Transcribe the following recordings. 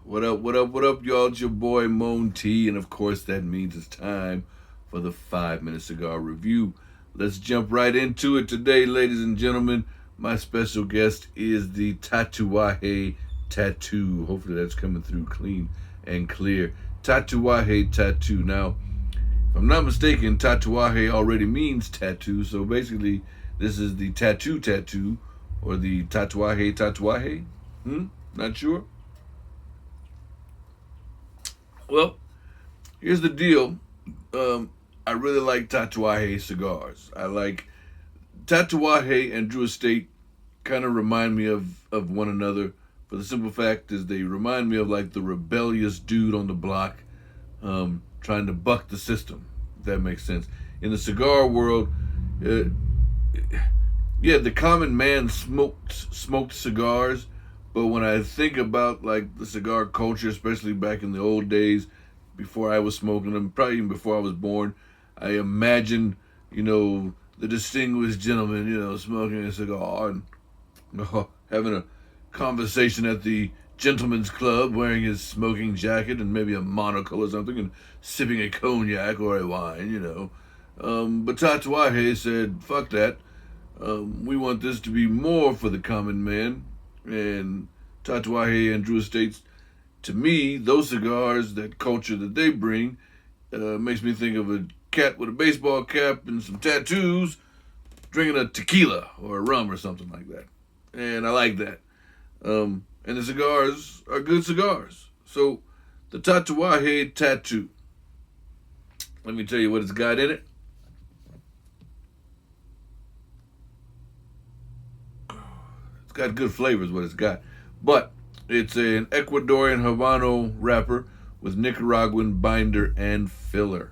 What up, what up, what up, y'all? It's your boy Moan T, and of course that means it's time for the 5-minute cigar review. Let's jump right into it today, ladies and gentlemen. My special guest is the Tatuaje Tattoo. Hopefully that's coming through clean and clear. Tatuaje Tattoo. Now, if I'm not mistaken, tatuaje already means tattoo, so basically this is the tattoo, or the tatuaje. Not sure? Well, here's the deal. I really like Tatuaje cigars. I like Tatuaje and Drew Estate kind of remind me of one another, for the simple fact is they remind me of like the rebellious dude on the block trying to buck the system, if that makes sense. In the cigar world, yeah, the common man smoked cigars, but when I think about like the cigar culture, especially back in the old days, before I was smoking them, probably even before I was born, I imagine, the distinguished gentleman, smoking a cigar and having a conversation at the gentleman's club, wearing his smoking jacket and maybe a monocle or something, and sipping a cognac or a wine. But Tatuaje said, fuck that. We want this to be more for the common man. And Tatuaje and Drew Estates, to me, those cigars, that culture that they bring, makes me think of a cat with a baseball cap and some tattoos drinking a tequila or a rum or something like that. And I like that. And the cigars are good cigars. So the Tatuaje Tattoo, let me tell you what it's got in it. It's got good flavors, what it's got. But it's an Ecuadorian Habano wrapper with Nicaraguan binder and filler.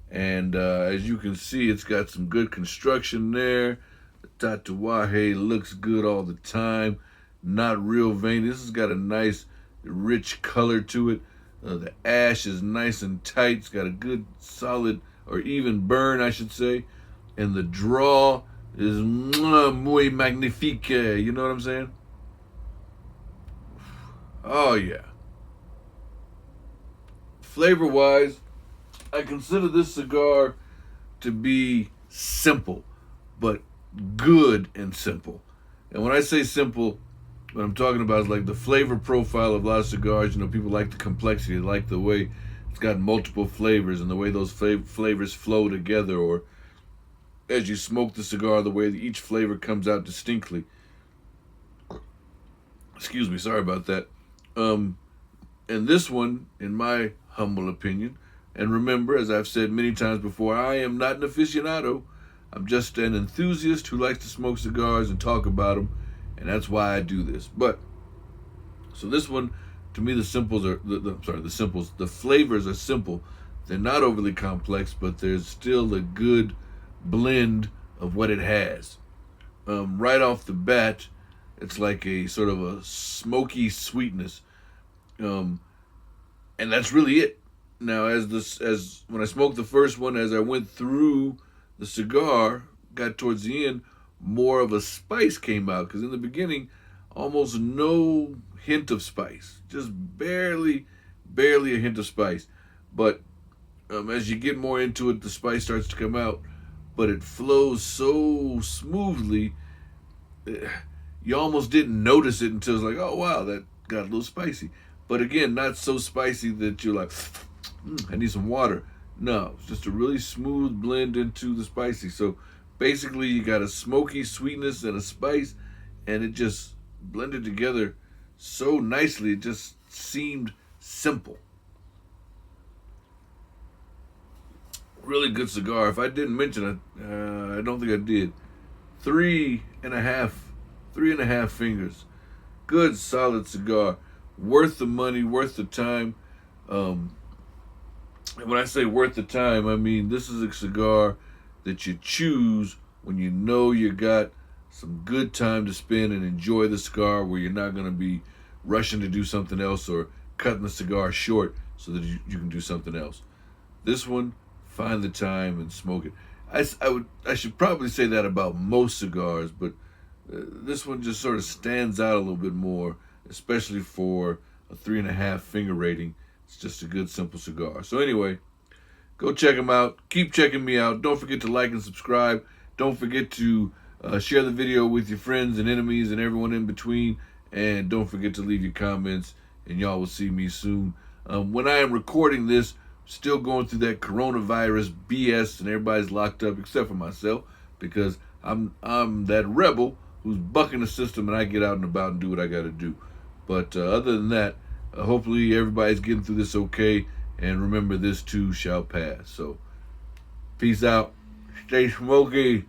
And as you can see, it's got some good construction there. The Tatuaje looks good all the time. Not real veiny. This has got a nice, rich color to it. The ash is nice and tight. It's got a good, solid, or even burn, I should say. And the draw is muy magnifique. You know what I'm saying? Oh, yeah. Flavor-wise, I consider this cigar to be simple, but good and simple. And when I say simple, what I'm talking about is like the flavor profile of a lot of cigars. People like the complexity, they like the way it's got multiple flavors and the way those flavors flow together, or as you smoke the cigar, the way that each flavor comes out distinctly. Excuse me, sorry about that. And this one, in my humble opinion, and remember, as I've said many times before, I am not an aficionado. I'm just an enthusiast who likes to smoke cigars and talk about them, and that's why I do this. But so this one, to me, the flavors are simple. They're not overly complex, but there's still a good blend of what it has. Right off the bat, it's like a sort of a smoky sweetness, and that's really it. Now, as when I smoked the first one, as I went through the cigar, got towards the end, more of a spice came out. Because in the beginning, almost no hint of spice, just barely a hint of spice. But as you get more into it, the spice starts to come out. But it flows so smoothly, you almost didn't notice it until it's like, oh wow, that got a little spicy. But again, not so spicy that you're like, I need some water. No, it's just a really smooth blend into the spicy. So basically you got a smoky sweetness and a spice, and it just blended together so nicely. It just seemed simple. Really good cigar. If I didn't mention it, I don't think I did. 3.5 fingers. Good, solid cigar. Worth the money, worth the time. And when I say worth the time, I mean this is a cigar that you choose when you know you got some good time to spend and enjoy the cigar, where you're not going to be rushing to do something else or cutting the cigar short so that you can do something else. This one, find the time and smoke it. I should probably say that about most cigars, but this one just sort of stands out a little bit more, especially for a 3.5 finger rating. It's just a good, simple cigar. So anyway, go check them out. Keep checking me out. Don't forget to like and subscribe. Don't forget to share the video with your friends and enemies and everyone in between. And don't forget to leave your comments. And y'all will see me soon. When I am recording this, still going through that coronavirus BS, and everybody's locked up except for myself, because I'm that rebel who's bucking the system, and I get out and about and do what I got to do. But other than that, hopefully everybody's getting through this okay, and remember, this too shall pass. So peace out. Stay smoky.